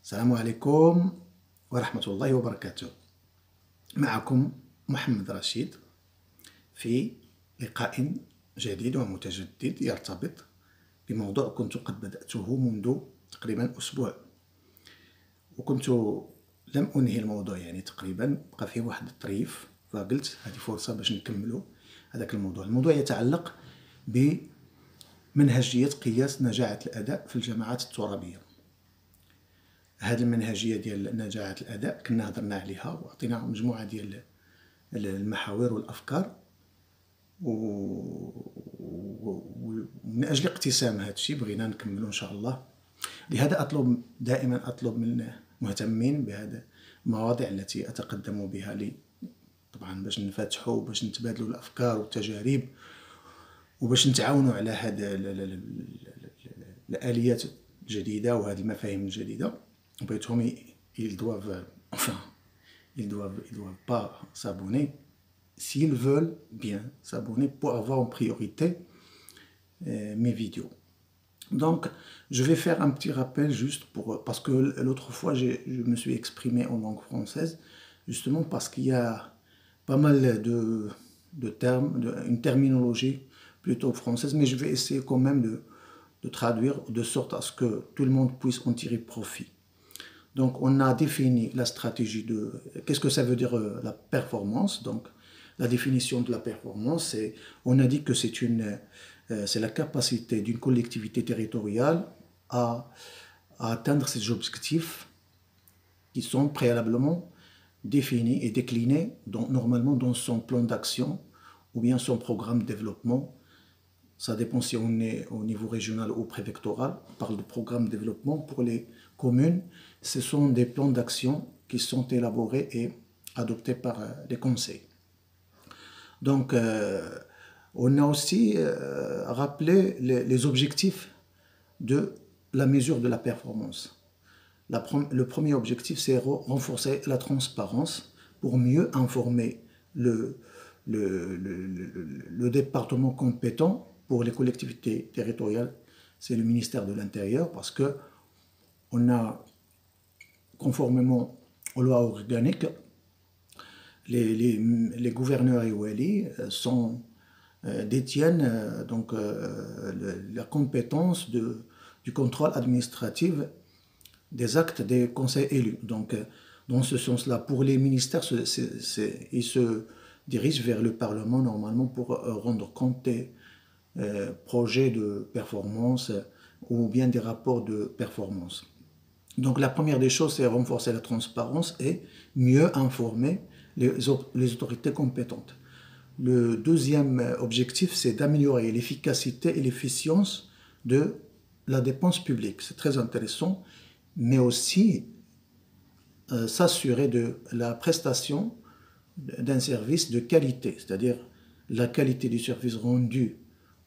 السلام عليكم ورحمة الله وبركاته. معكم محمد رشيد في لقاء جديد ومتجدد يرتبط بموضوع كنت قد بدأته منذ تقريبا أسبوع، وكنت لم أنهي الموضوع، يعني تقريبا بقى فيه واحد الطريف، فقلت هذه فرصة باش نكملوا هذاك الموضوع. الموضوع يتعلق بمنهجية قياس نجاعة الأداء في الجماعات الترابية. هذه المنهجية ديال نجاعة الأداء كنا هضرنا عليها وعطينا مجموعة ديال المحاور والأفكار، ومن أجل اقتسام هذا الشيء بغينا نكملوا إن شاء الله. لهذا دائما أطلب من المهتمين بهذه المواضيع التي أتقدم بها طبعا باش نفتحوا وباش نتبادلوا الأفكار والتجارب وباش نتعاونوا على هذه الآليات الجديدة وهذه المفاهيم الجديدة. بغيتهم ils doivent pas s'abonner s'ils veulent bien s'abonner pour avoir en priorité mes vidéos. Donc je vais faire un petit rappel juste parce que l'autre fois je me suis exprimé en langue française justement parce qu'il y a pas mal de termes, une terminologie plutôt française, mais je vais essayer quand même de traduire de sorte à ce que tout le monde puisse en tirer profit. Donc on a défini la stratégie de... Qu'est-ce que ça veut dire la performance? Donc la définition de la performance, on a dit que c'est la capacité d'une collectivité territoriale à atteindre ses objectifs qui sont préalablement définis et déclinés normalement dans son plan d'action ou bien son programme de développement. Ça dépend si on est au niveau régional ou préfectoral. On parle de programme de développement. Pour les communes, ce sont des plans d'action qui sont élaborés et adoptés par les conseils. Donc, on a aussi rappelé les objectifs de la mesure de la performance. Le premier objectif, c'est renforcer la transparence pour mieux informer le département compétent. Pour les collectivités territoriales, c'est le ministère de l'Intérieur, parce que on a, conformément aux lois organiques, les gouverneurs et walis détiennent donc la compétence du contrôle administratif des actes des conseils élus. Donc, dans ce sens-là, pour les ministères, ils se dirigent vers le Parlement normalement pour rendre compte des projets de performance ou bien des rapports de performance. Donc la première des choses, c'est renforcer la transparence et mieux informer les autorités compétentes. Le deuxième objectif, c'est d'améliorer l'efficacité et l'efficience de la dépense publique. C'est très intéressant, mais aussi s'assurer de la prestation d'un service de qualité, c'est-à-dire la qualité du service rendu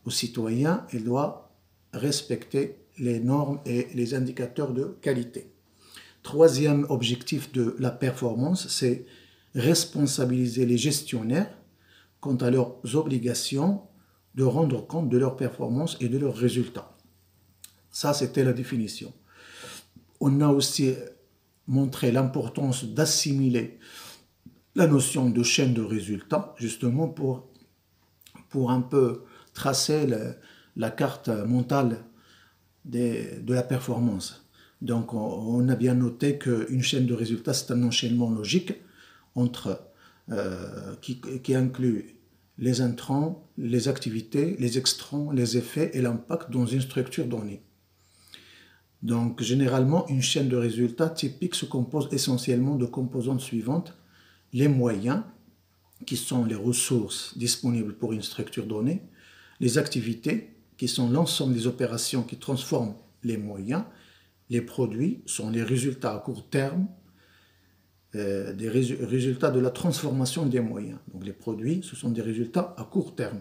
aux citoyens, il doit respecter les normes et les indicateurs de qualité. Troisième objectif de la performance, c'est responsabiliser les gestionnaires quant à leurs obligations de rendre compte de leurs performances et de leurs résultats. Ça, c'était la définition. On a aussi montré l'importance d'assimiler la notion de chaîne de résultats, justement pour un peu tracer la carte mentale de la performance. Donc on a bien noté qu'une chaîne de résultats, c'est un enchaînement logique qui inclut les intrants, les activités, les extrants, les effets et l'impact dans une structure donnée. Donc généralement, une chaîne de résultats typique se compose essentiellement de composantes suivantes: les moyens, qui sont les ressources disponibles pour une structure donnée; les activités, qui sont l'ensemble des opérations qui transforment les moyens; les produits sont les résultats à court terme, des résultats de la transformation des moyens. Donc les produits, ce sont des résultats à court terme.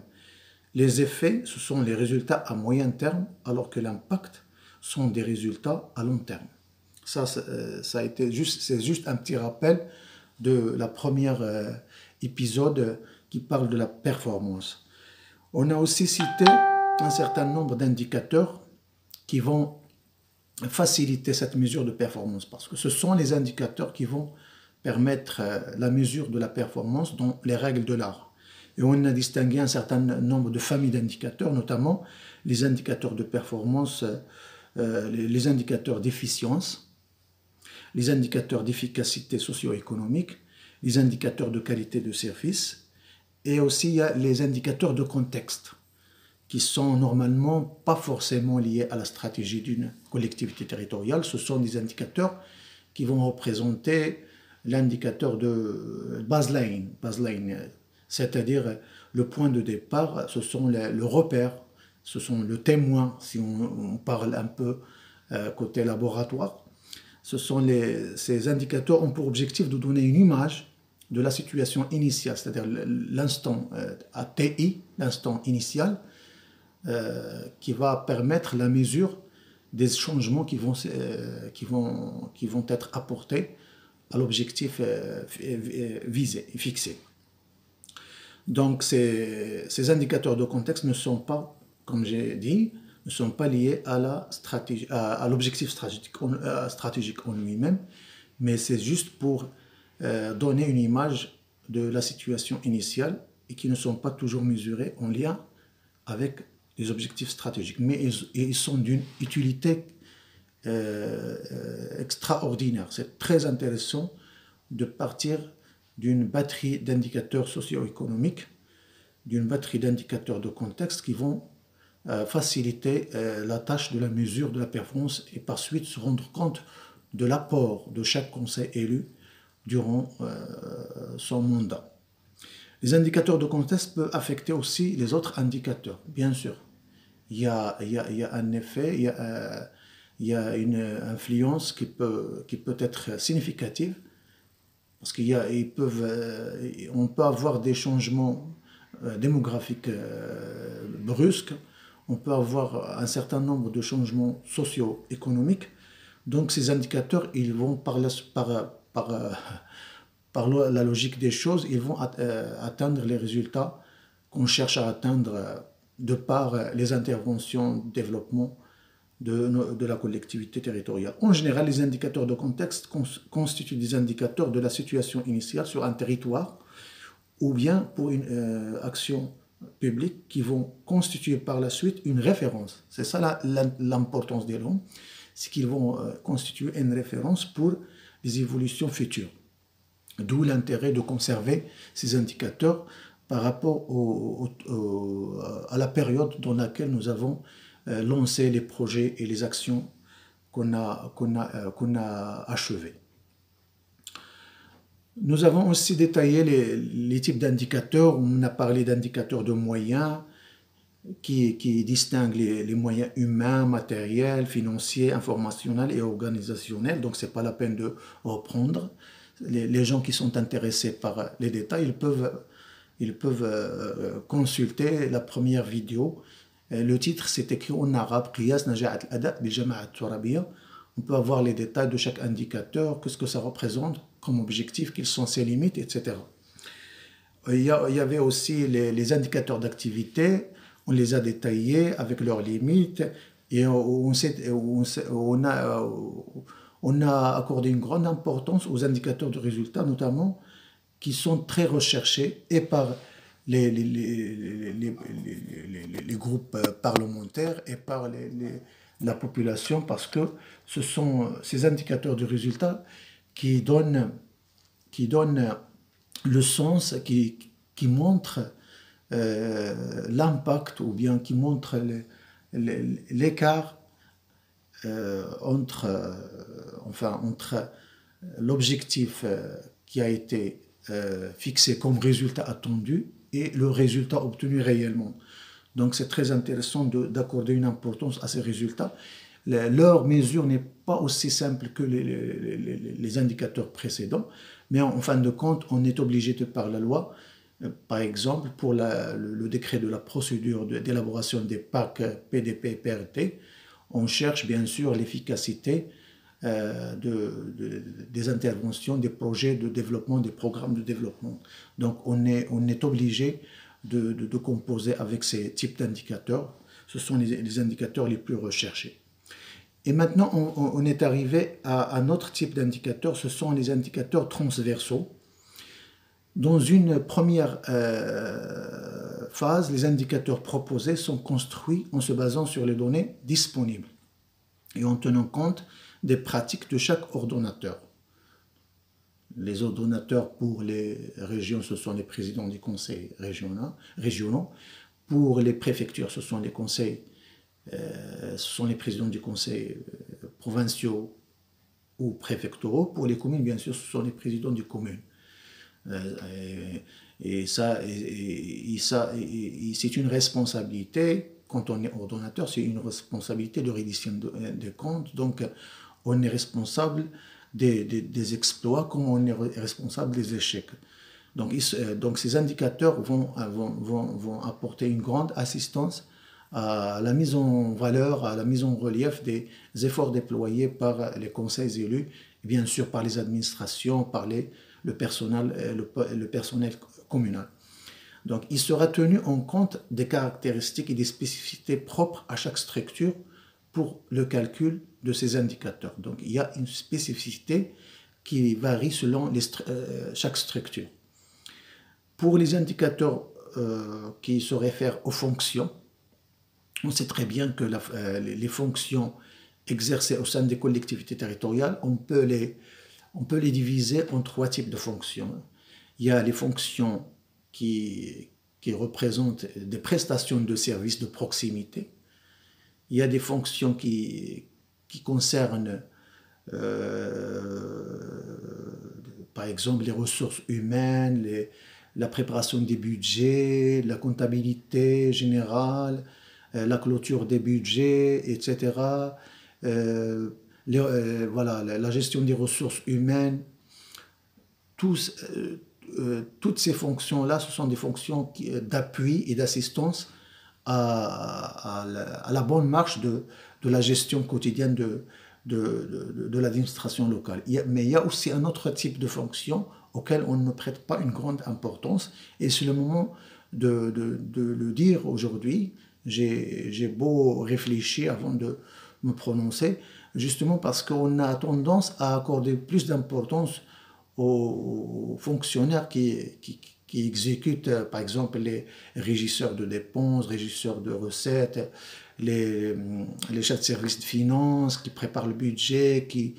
Les effets, ce sont les résultats à moyen terme, alors que l'impact sont des résultats à long terme. Ça a été c'est juste un petit rappel de la première épisode qui parle de la performance. On a aussi cité un certain nombre d'indicateurs qui vont faciliter cette mesure de performance parce que ce sont les indicateurs qui vont permettre la mesure de la performance dans les règles de l'art. Et on a distingué un certain nombre de familles d'indicateurs, notamment les indicateurs de performance, les indicateurs d'efficience, les indicateurs d'efficacité socio-économique, les indicateurs de qualité de service, et aussi il y a les indicateurs de contexte, qui sont normalement pas forcément liés à la stratégie d'une collectivité territoriale. Ce sont des indicateurs qui vont représenter l'indicateur de baseline, c'est-à-dire le point de départ, ce sont le repère, ce sont le témoin, si on parle un peu côté laboratoire. Ces indicateurs ont pour objectif de donner une image de la situation initiale, c'est-à-dire l'instant ATI, l'instant initial, qui va permettre la mesure des changements qui vont être apportés à l'objectif visé, fixé. Donc ces indicateurs de contexte ne sont pas, comme j'ai dit, ne sont pas liés à l'objectif stratégique en lui-même, mais c'est juste pour donner une image de la situation initiale et qui ne sont pas toujours mesurés en lien avec les objectifs stratégiques. Mais ils sont d'une utilité extraordinaire. C'est très intéressant de partir d'une batterie d'indicateurs socio-économiques, d'une batterie d'indicateurs de contexte qui vont faciliter la tâche de la mesure de la performance et par suite se rendre compte de l'apport de chaque conseil élu durant son mandat. Les indicateurs de contexte peuvent affecter aussi les autres indicateurs, bien sûr. Il y a un effet, il y a une influence qui peut être significative, parce on peut avoir des changements démographiques brusques, on peut avoir un certain nombre de changements socio-économiques. Donc ces indicateurs, ils vont par la logique des choses, ils vont atteindre les résultats qu'on cherche à atteindre de par les interventions de développement de la collectivité territoriale. En général, les indicateurs de contexte constituent des indicateurs de la situation initiale sur un territoire ou bien pour une action publique qui vont constituer par la suite une référence. C'est ça l'importance des normes, c'est qu'ils vont constituer une référence pour les évolutions futures. D'où l'intérêt de conserver ces indicateurs par rapport à la période dans laquelle nous avons lancé les projets et les actions qu'on a achevées. Nous avons aussi détaillé les types d'indicateurs. On a parlé d'indicateurs de moyens qui distinguent les moyens humains, matériels, financiers, informationnels et organisationnels. Donc, ce n'est pas la peine de reprendre. Les gens qui sont intéressés par les détails, ils peuvent consulter la première vidéo. Le titre, c'est écrit en arabe, Qiyas Najat al-Ada bi Jama'at Tourabiya. On peut avoir les détails de chaque indicateur, qu'est-ce que ça représente comme objectif, quelles sont ses limites, etc. Il y avait aussi les indicateurs d'activité, on les a détaillés avec leurs limites et on a accordé une grande importance aux indicateurs de résultats, notamment qui sont très recherchés et par les groupes parlementaires et par la population, parce que ce sont ces indicateurs de résultats qui donnent le sens, qui montrent l'impact ou bien qui montrent l'écart entre l'objectif qui a été fixé comme résultat attendu et le résultat obtenu réellement. Donc c'est très intéressant d'accorder une importance à ces résultats. Leur mesure n'est pas aussi simple que les indicateurs précédents, mais en fin de compte, on est obligé de par la loi, par exemple, pour le décret de la procédure d'élaboration des PAC, PDP et PRT, on cherche bien sûr l'efficacité des interventions, des projets de développement, des programmes de développement. Donc on est obligé de composer avec ces types d'indicateurs. Ce sont les indicateurs les plus recherchés. Et maintenant, on est arrivé à un autre type d'indicateurs, ce sont les indicateurs transversaux. Dans une première phase, les indicateurs proposés sont construits en se basant sur les données disponibles et en tenant compte des pratiques de chaque ordonnateur. Les ordonnateurs pour les régions, ce sont les présidents des conseils régionaux. Pour les préfectures, ce sont les présidents du conseil provinciaux ou préfectoraux. Pour les communes, bien sûr, ce sont les présidents des communes. Et c'est une responsabilité, quand on est ordonnateur, c'est une responsabilité de reddition de comptes. Donc, on est responsable des exploits comme on est responsable des échecs. Donc ces indicateurs vont apporter une grande assistance à la mise en valeur, à la mise en relief des efforts déployés par les conseils élus, et bien sûr par les administrations, par le personnel communal. Donc il sera tenu en compte des caractéristiques et des spécificités propres à chaque structure pour le calcul de ces indicateurs. Donc il y a une spécificité qui varie selon chaque structure. Pour les indicateurs qui se réfèrent aux fonctions, on sait très bien que les fonctions exercées au sein des collectivités territoriales, on peut les diviser en trois types de fonctions. Il y a les fonctions qui représentent des prestations de services de proximité. Il y a des fonctions qui concernent, par exemple, les ressources humaines, la préparation des budgets, la comptabilité générale, la clôture des budgets, etc. Voilà, la gestion des ressources humaines. Toutes ces fonctions-là, ce sont des fonctions d'appui et d'assistance à la bonne marche de la gestion quotidienne de l'administration locale. Mais il y a aussi un autre type de fonction auquel on ne prête pas une grande importance, et c'est le moment de le dire aujourd'hui. J'ai beau réfléchir avant de me prononcer, justement parce qu'on a tendance à accorder plus d'importance aux fonctionnaires qui exécutent, par exemple, les régisseurs de dépenses, régisseurs de recettes, les chefs de service de finances, qui préparent le budget, qui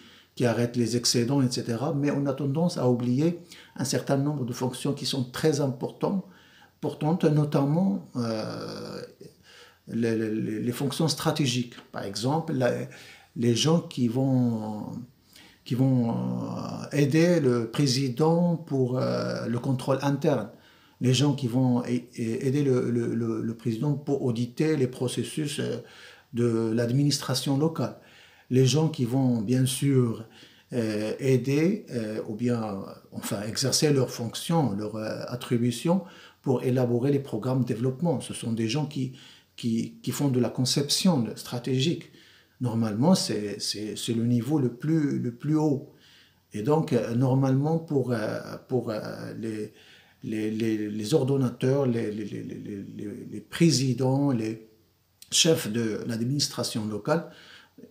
arrêtent les excédents, etc. Mais on a tendance à oublier un certain nombre de fonctions qui sont très importantes, notamment les fonctions stratégiques. Par exemple, les gens qui vont aider le président pour le contrôle interne, les gens qui vont aider le président pour auditer les processus de l'administration locale, les gens qui vont bien sûr aider ou bien exercer leurs fonctions, leurs attributions pour élaborer les programmes de développement. Ce sont des gens qui font de la conception stratégique. Normalement, c'est le niveau le plus haut. Et donc, normalement, pour les ordonnateurs, les présidents, les chefs de l'administration locale,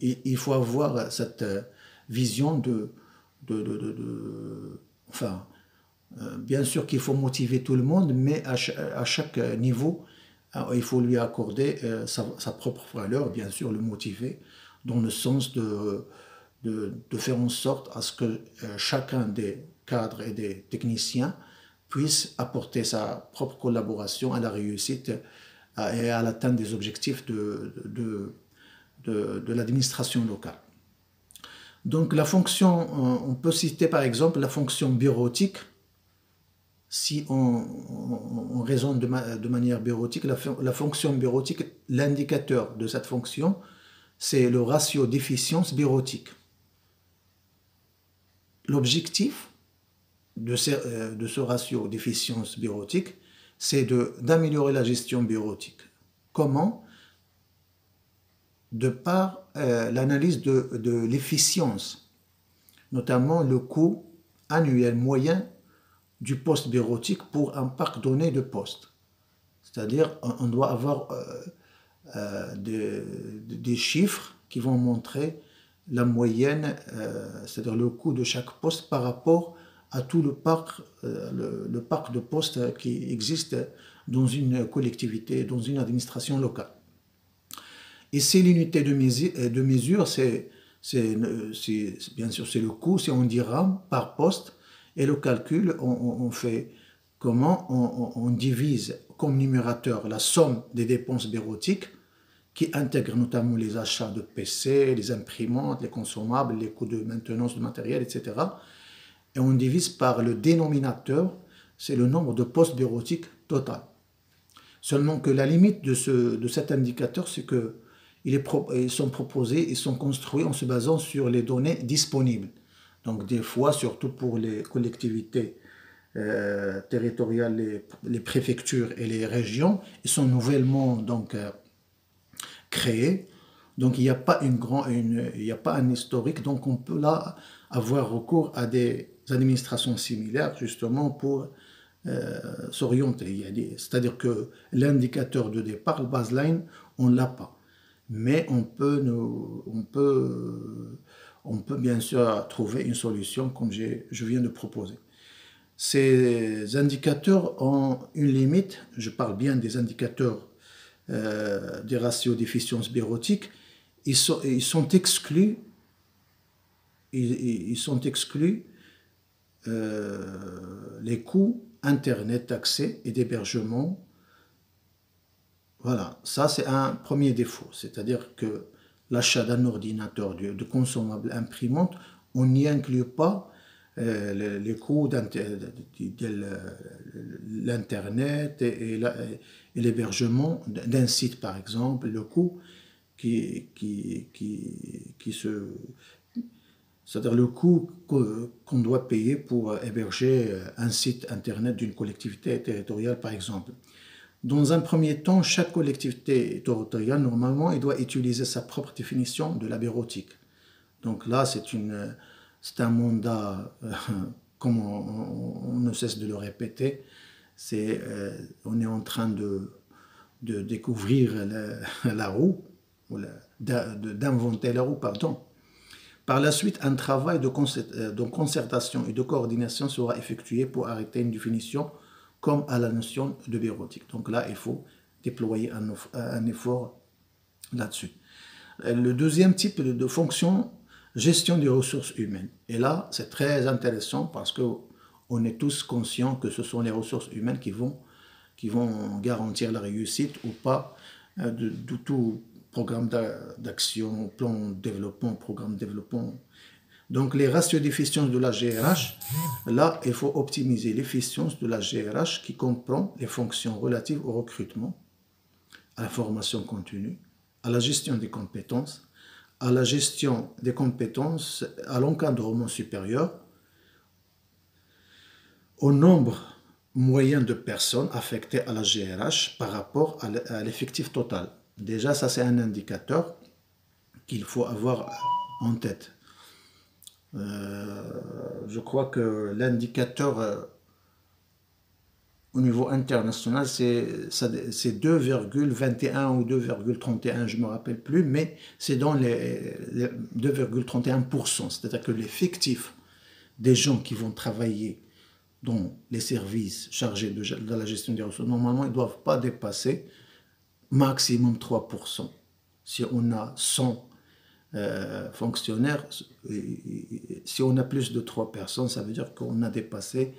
il faut avoir cette vision bien sûr qu'il faut motiver tout le monde, mais à chaque niveau, il faut lui accorder sa propre valeur, bien sûr le motiver, dans le sens de faire en sorte à ce que chacun des cadres et des techniciens puisse apporter sa propre collaboration à la réussite et à l'atteinte des objectifs de l'administration locale. Donc la fonction, on peut citer par exemple la fonction bureautique. Si on raisonne de manière bureautique, la fonction bureautique, l'indicateur de cette fonction, c'est le ratio d'efficience bureautique. L'objectif de ce ratio d'efficience bureautique, c'est d'améliorer la gestion bureautique. Comment? De par l'analyse de l'efficience, notamment le coût annuel moyen du poste bureautique pour un parc donné de postes. C'est-à-dire, on doit avoir des chiffres qui vont montrer la moyenne, c'est-à-dire le coût de chaque poste par rapport à tout le parc de postes qui existe dans une collectivité, dans une administration locale. Ici, l'unité de mesure, bien sûr, c'est le coût, c'est en dirhams par poste. Et le calcul, on fait comment on divise comme numérateur la somme des dépenses bureautiques qui intègrent notamment les achats de PC, les imprimantes, les consommables, les coûts de maintenance du matériel, etc. Et on divise par le dénominateur, c'est le nombre de postes bureautiques total. Seulement que la limite de cet indicateur, c'est que ils sont proposés, ils sont construits en se basant sur les données disponibles. Donc des fois, surtout pour les collectivités territoriales, les préfectures et les régions, ils sont nouvellement donc créés. Donc il n'y a pas il n'y a pas un historique. Donc on peut là avoir recours à des administrations similaires justement pour s'orienter. C'est-à-dire que l'indicateur de départ, le baseline, on ne l'a pas. Mais on peut bien sûr trouver une solution comme je viens de proposer. Ces indicateurs ont une limite, je parle bien des indicateurs des ratios d'efficience bureautique, ils sont exclus, les coûts Internet, accès et d'hébergement. Voilà, ça c'est un premier défaut, c'est-à-dire que l'achat d'un ordinateur de consommables imprimantes, on n'y inclut pas les coûts de l'Internet et l'hébergement d'un site par exemple, le coût c'est-à-dire le coût qu'on doit payer pour héberger un site Internet d'une collectivité territoriale par exemple. Dans un premier temps, chaque collectivité territoriale, normalement, elle doit utiliser sa propre définition de la bureautique. Donc là, c'est un mandat, comme on ne cesse de le répéter, on est en train de découvrir la roue, d'inventer la roue, pardon. Par la suite, un travail de concertation et de coordination sera effectué pour arrêter une définition comme à la notion de bureautique. Donc là, il faut déployer un effort là-dessus. Le deuxième type de fonction, gestion des ressources humaines. Et là, c'est très intéressant parce qu'on est tous conscients que ce sont les ressources humaines qui vont garantir la réussite ou pas de tout programme d'action, plan de développement, programme de développement. Donc, les ratios d'efficience de la GRH, là, il faut optimiser l'efficience de la GRH qui comprend les fonctions relatives au recrutement, à la formation continue, à la gestion des compétences, à la gestion des compétences, à l'encadrement supérieur, au nombre moyen de personnes affectées à la GRH par rapport à l'effectif total. Déjà, ça, c'est un indicateur qu'il faut avoir en tête. Je crois que l'indicateur au niveau international, c'est 2,21 ou 2,31, je ne me rappelle plus, mais c'est dans les 2,31%. C'est-à-dire que l'effectif des gens qui vont travailler dans les services chargés de la gestion des ressources, normalement, ils ne doivent pas dépasser maximum 3%. Si on a 100 fonctionnaires, si on a plus de 3 personnes, ça veut dire qu'on a dépassé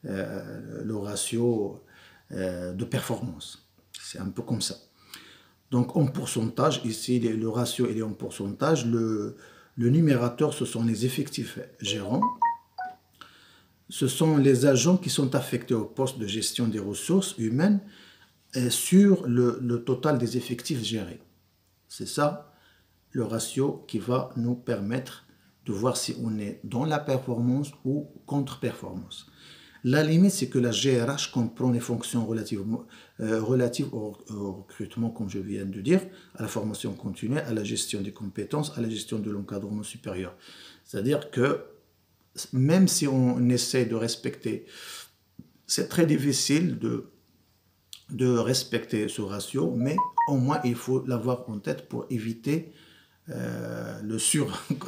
le ratio de performance. C'est un peu comme ça. Donc en pourcentage, ici le ratio il est en pourcentage, le numérateur ce sont les effectifs gérants, ce sont les agents qui sont affectés au poste de gestion des ressources humaines sur le total des effectifs gérés. C'est ça le ratio qui va nous permettre de voir si on est dans la performance ou contre-performance. La limite, c'est que la GRH comprend les fonctions relatives au recrutement, comme je viens de dire, à la formation continue, à la gestion des compétences, à la gestion de l'encadrement supérieur. C'est-à-dire que même si on essaie de respecter, c'est très difficile de respecter ce ratio, mais au moins il faut l'avoir en tête pour éviter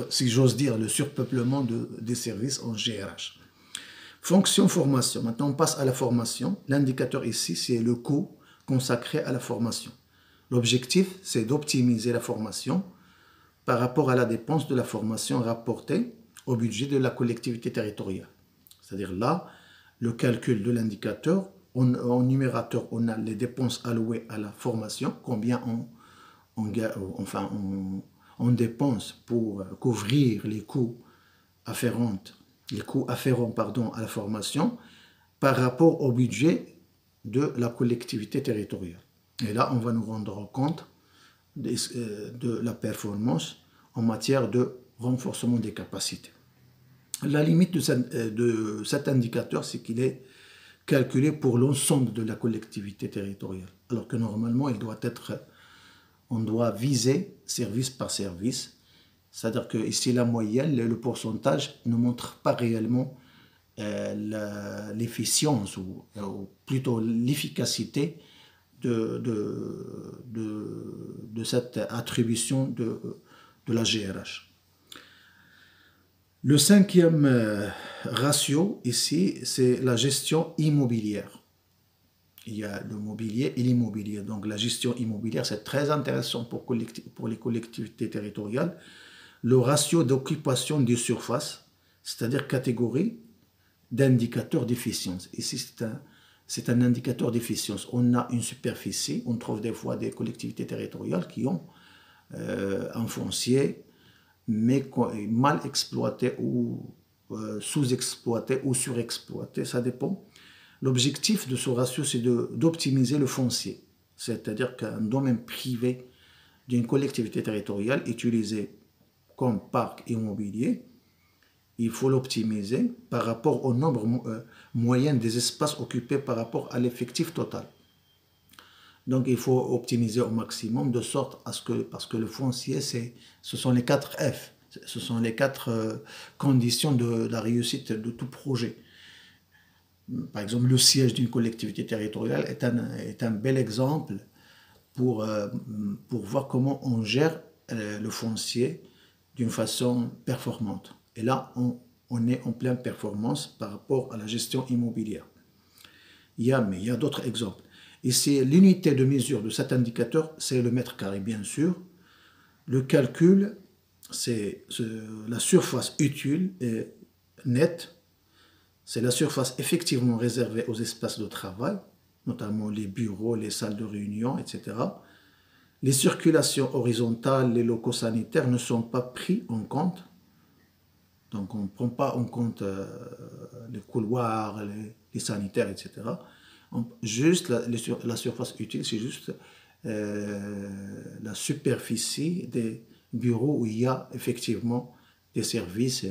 si j'ose dire, le surpeuplement des services en GRH. Fonction formation. Maintenant, on passe à la formation. L'indicateur ici, c'est le coût consacré à la formation. L'objectif, c'est d'optimiser la formation par rapport à la dépense de la formation rapportée au budget de la collectivité territoriale. C'est-à-dire là, le calcul de l'indicateur, en numérateur, on a les dépenses allouées à la formation, combien on dépense pour couvrir les coûts afférents, à la formation par rapport au budget de la collectivité territoriale. Et là, on va nous rendre compte de la performance en matière de renforcement des capacités. La limite de cet indicateur, c'est qu'il est calculé pour l'ensemble de la collectivité territoriale, alors que normalement, on doit viser service par service. C'est-à-dire que ici, la moyenne, le pourcentage ne montre pas réellement l'efficience ou plutôt l'efficacité de cette attribution de la GRH. Le cinquième ratio ici, c'est la gestion immobilière. Il y a le mobilier et l'immobilier. Donc la gestion immobilière, c'est très intéressant pour les collectivités territoriales. Le ratio d'occupation des surfaces, c'est-à-dire catégorie d'indicateurs d'efficience. Ici, c'est un indicateur d'efficience. On a une superficie, on trouve des fois des collectivités territoriales qui ont un foncier, mais mal exploité ou sous-exploité ou surexploité, ça dépend. L'objectif de ce ratio, c'est d'optimiser le foncier, c'est-à-dire qu'un domaine privé d'une collectivité territoriale utilisé comme parc immobilier, il faut l'optimiser par rapport au nombre moyen des espaces occupés par rapport à l'effectif total. Donc il faut optimiser au maximum de sorte à ce que, parce que le foncier, ce sont les 4 F, ce sont les 4 conditions de la réussite de tout projet. Par exemple, le siège d'une collectivité territoriale est un bel exemple pour voir comment on gère le foncier d'une façon performante. Et là, on est en pleine performance par rapport à la gestion immobilière. Mais il y a d'autres exemples. Ici, l'unité de mesure de cet indicateur, c'est le mètre carré, bien sûr. Le calcul, c'est la surface utile et nette. C'est la surface effectivement réservée aux espaces de travail, notamment les bureaux, les salles de réunion, etc. Les circulations horizontales, les locaux sanitaires ne sont pas pris en compte. Donc on ne prend pas en compte les couloirs, les sanitaires, etc. Juste la surface utile, c'est juste la superficie des bureaux où il y a effectivement des services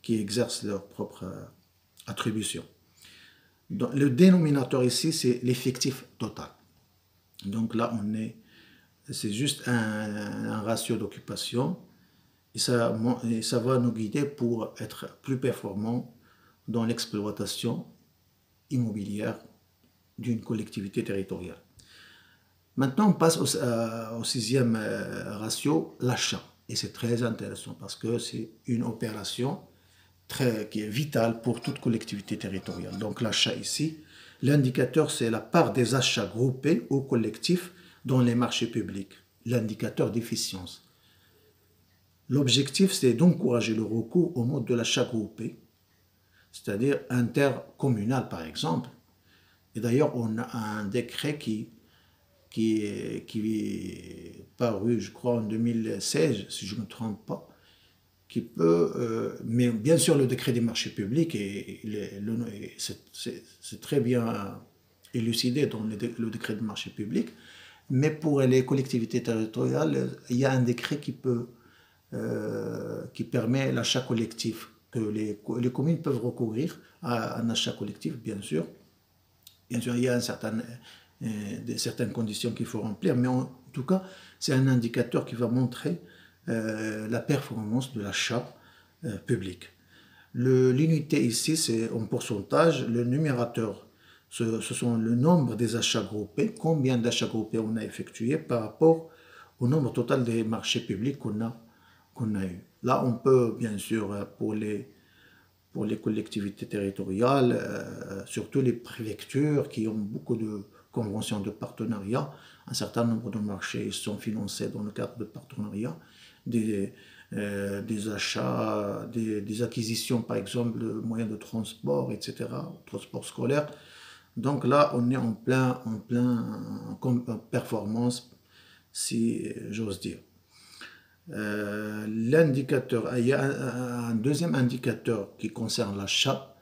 qui exercent leur propre attribution. Donc, le dénominateur ici, c'est l'effectif total. Donc là, c'est juste un ratio d'occupation et ça va nous guider pour être plus performants dans l'exploitation immobilière d'une collectivité territoriale. Maintenant, on passe au sixième ratio, l'achat. Et c'est très intéressant parce que c'est une opération qui est vitale pour toute collectivité territoriale. Donc l'achat ici, l'indicateur, c'est la part des achats groupés ou collectifs dans les marchés publics, l'indicateur d'efficience. L'objectif, c'est d'encourager le recours au mode de l'achat groupé, c'est-à-dire intercommunal par exemple. Et d'ailleurs, on a un décret qui est paru, je crois, en 2016, si je ne me trompe pas, qui peut, mais bien sûr le décret des marchés publics, c'est très bien élucidé dans le décret des marchés publics, mais pour les collectivités territoriales, il y a un décret qui permet l'achat collectif, que les communes peuvent recourir à un achat collectif, bien sûr. Bien sûr, il y a certaines conditions qu'il faut remplir, mais en tout cas, c'est un indicateur qui va montrer la performance de l'achat public. L'unité ici, c'est en pourcentage. Le numérateur, ce sont le nombre des achats groupés, combien d'achats groupés on a effectué par rapport au nombre total des marchés publics qu'on a eu. Là, on peut, bien sûr, pour les collectivités territoriales, surtout les préfectures qui ont beaucoup de conventions de partenariat, un certain nombre de marchés sont financés dans le cadre de partenariats, des achats, des acquisitions, par exemple, de moyens de transport, etc., transport scolaire. Donc là, on est en plein performance, si j'ose dire. L'indicateur, il y a un deuxième indicateur qui concerne l'achat,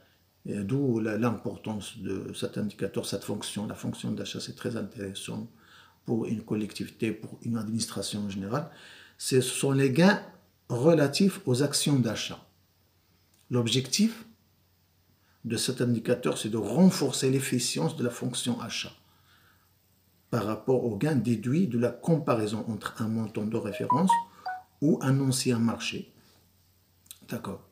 d'où l'importance de cet indicateur, cette fonction. La fonction d'achat, c'est très intéressant pour une collectivité, pour une administration en général. Ce sont les gains relatifs aux actions d'achat. L'objectif de cet indicateur, c'est de renforcer l'efficience de la fonction achat par rapport aux gains déduits de la comparaison entre un montant de référence ou un ancien marché. D'accord.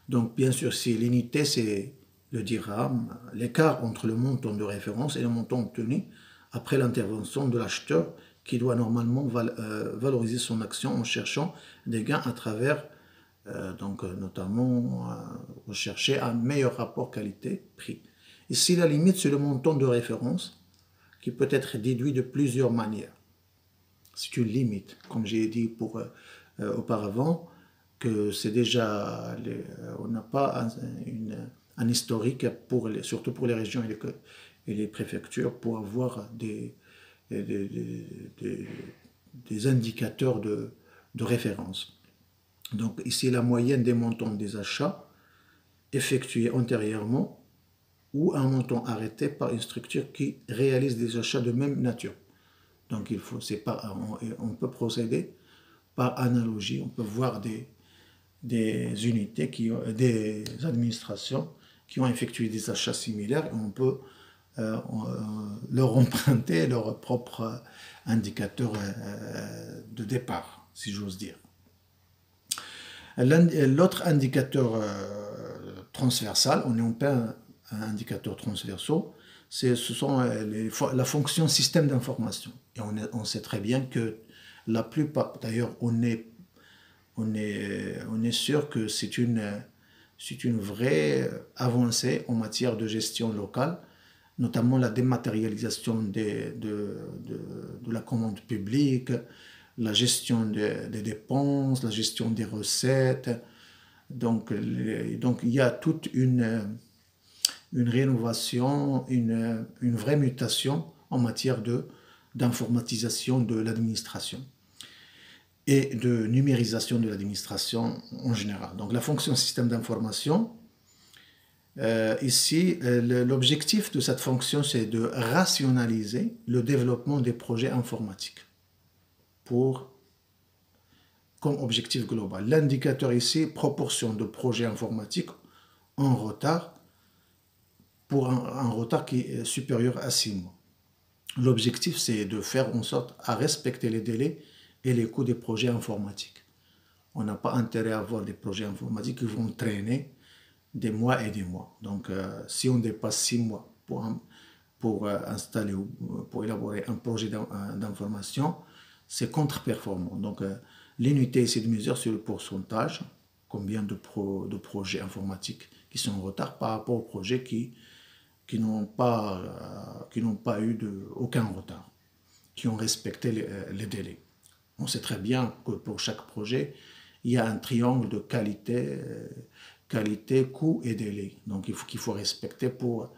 Donc, bien sûr, si l'unité, c'est le dirham, l'écart entre le montant de référence et le montant obtenu après l'intervention de l'acheteur qui doit normalement valoriser son action en cherchant des gains à travers, notamment, rechercher un meilleur rapport qualité-prix. Ici, la limite, c'est le montant de référence qui peut être déduit de plusieurs manières. C'est une limite, comme j'ai dit auparavant, que c'est déjà, on n'a pas un historique, surtout pour les régions et les préfectures, pour avoir des indicateurs de référence. Donc ici, la moyenne des montants des achats effectués antérieurement ou un montant arrêté par une structure qui réalise des achats de même nature. Donc on peut procéder par analogie, on peut voir des unités, des administrations qui ont effectué des achats similaires et on peut leur emprunter leur propre indicateur de départ, si j'ose dire. L'autre indicateur transversal, on est en plein indicateur transversaux, ce sont la fonction système d'information. Et on sait très bien que la plupart, d'ailleurs, on est sûr que c'est une vraie avancée en matière de gestion locale, notamment la dématérialisation de la commande publique, la gestion des dépenses, la gestion des recettes. Donc il y a toute une rénovation, une vraie mutation en matière d'informatisation de l'administration et de numérisation de l'administration en général. Donc la fonction système d'information, ici, l'objectif de cette fonction, c'est de rationaliser le développement des projets informatiques comme objectif global. L'indicateur ici, proportion de projets informatiques en retard, pour un retard qui est supérieur à 6 mois. L'objectif, c'est de faire en sorte à respecter les délais et les coûts des projets informatiques. On n'a pas intérêt à avoir des projets informatiques qui vont traîner des mois et des mois. Donc, si on dépasse 6 mois pour installer ou pour élaborer un projet d'information, c'est contre-performant. Donc, l'unité ici de mesure, c'est le pourcentage, combien de projets informatiques qui sont en retard par rapport aux projets qui n'ont pas eu aucun retard, qui ont respecté les délais. On sait très bien que pour chaque projet, il y a un triangle de qualité, coût et délai. Donc qu'il faut respecter pour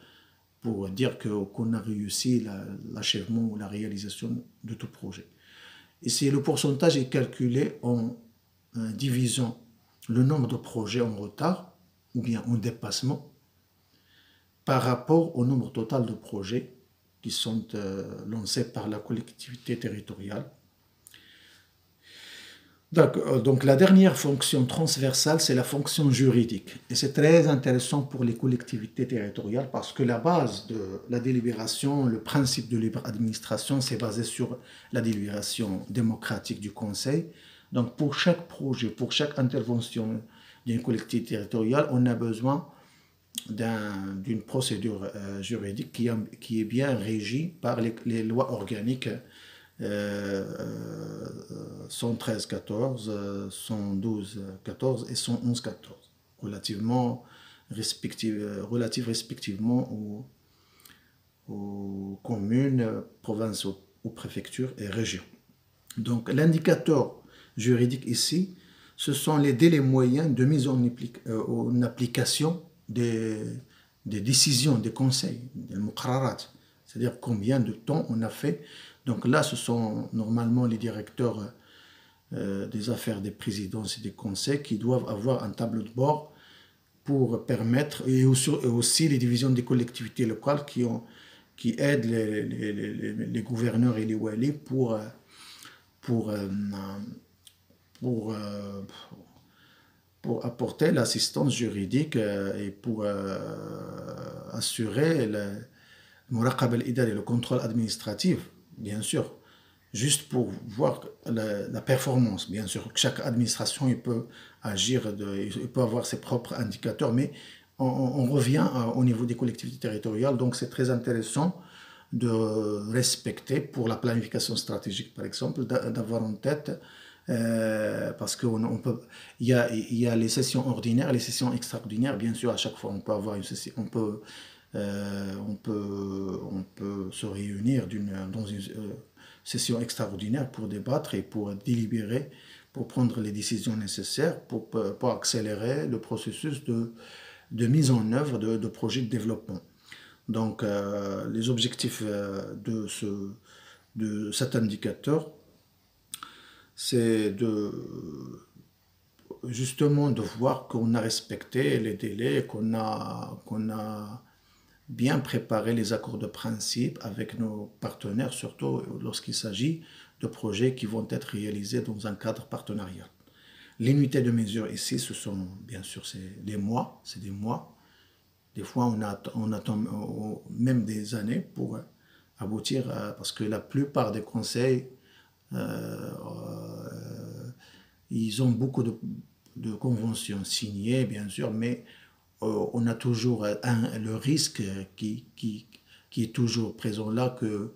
dire qu'on a réussi l'achèvement ou la réalisation de tout projet. Ici, le pourcentage est calculé en divisant le nombre de projets en retard ou bien en dépassement par rapport au nombre total de projets qui sont lancés par la collectivité territoriale. Donc la dernière fonction transversale, c'est la fonction juridique. Et c'est très intéressant pour les collectivités territoriales parce que la base de la délibération, le principe de libre administration, c'est basé sur la délibération démocratique du Conseil. Donc pour chaque projet, pour chaque intervention d'une collectivité territoriale, on a besoin d'une procédure juridique qui est bien régie par les lois organiques 113,14, 112,14 et 111,14, relative respectivement aux communes, provinces ou préfectures et régions. Donc l'indicateur juridique ici, ce sont les délais moyens de mise en application des décisions, des conseils, des muqarrarat, c'est-à-dire combien de temps on a fait. Donc là, ce sont normalement les directeurs des affaires des présidences et des conseils qui doivent avoir un tableau de bord pour permettre, et aussi les divisions des collectivités locales qui aident les gouverneurs et les walis pour apporter l'assistance juridique et pour assurer le muraqaba al-idari, le contrôle administratif, bien sûr, juste pour voir la performance. Bien sûr, chaque administration il peut agir, il peut avoir ses propres indicateurs, mais on revient au niveau des collectivités territoriales, donc c'est très intéressant de respecter, pour la planification stratégique par exemple, d'avoir en tête, parce qu'il y a les sessions ordinaires et les sessions extraordinaires. Bien sûr, à chaque fois on peut avoir une session, on peut se réunir dans une session extraordinaire pour débattre et pour délibérer, pour prendre les décisions nécessaires pour accélérer le processus de mise en œuvre de projets de développement. Donc les objectifs de cet indicateur, c'est justement de voir qu'on a respecté les délais, qu'on a bien préparé les accords de principe avec nos partenaires, surtout lorsqu'il s'agit de projets qui vont être réalisés dans un cadre partenarial. L'unité de mesure ici, ce sont bien sûr des mois, c'est des mois. Des fois, on attend même des années pour aboutir, parce que la plupart des conseils, ils ont beaucoup de conventions signées, bien sûr, mais on a toujours le risque qui est toujours présent là, que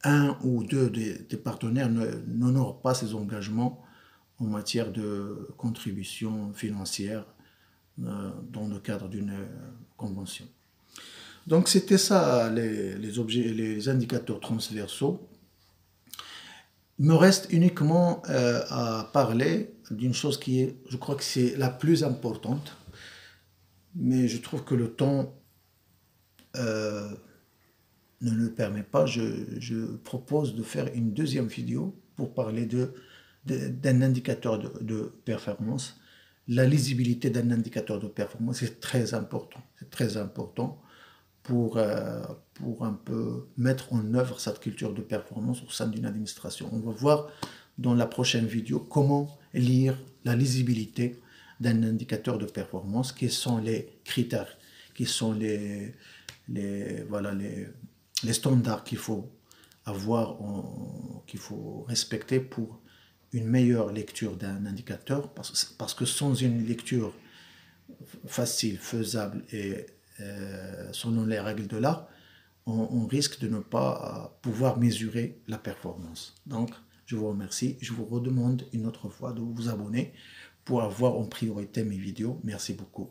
un ou deux des partenaires n'honorent pas ces engagements en matière de contribution financière dans le cadre d'une convention. Donc c'était ça les indicateurs transversaux. Il me reste uniquement à parler d'une chose qui est, je crois que c'est la plus importante, mais je trouve que le temps ne le permet pas. Je propose de faire une deuxième vidéo pour parler d'un indicateur de performance. La lisibilité d'un indicateur de performance, c'est très important. C'est très important pour un peu mettre en œuvre cette culture de performance au sein d'une administration. On va voir dans la prochaine vidéo comment lire la lisibilité d'un indicateur de performance, quels sont les critères, quels sont les standards qu'il faut avoir, qu'il faut respecter pour une meilleure lecture d'un indicateur, parce que sans une lecture facile, faisable et selon les règles de l'art, on risque de ne pas pouvoir mesurer la performance. Donc, je vous remercie. Je vous redemande une autre fois de vous abonner pour avoir en priorité mes vidéos. Merci beaucoup.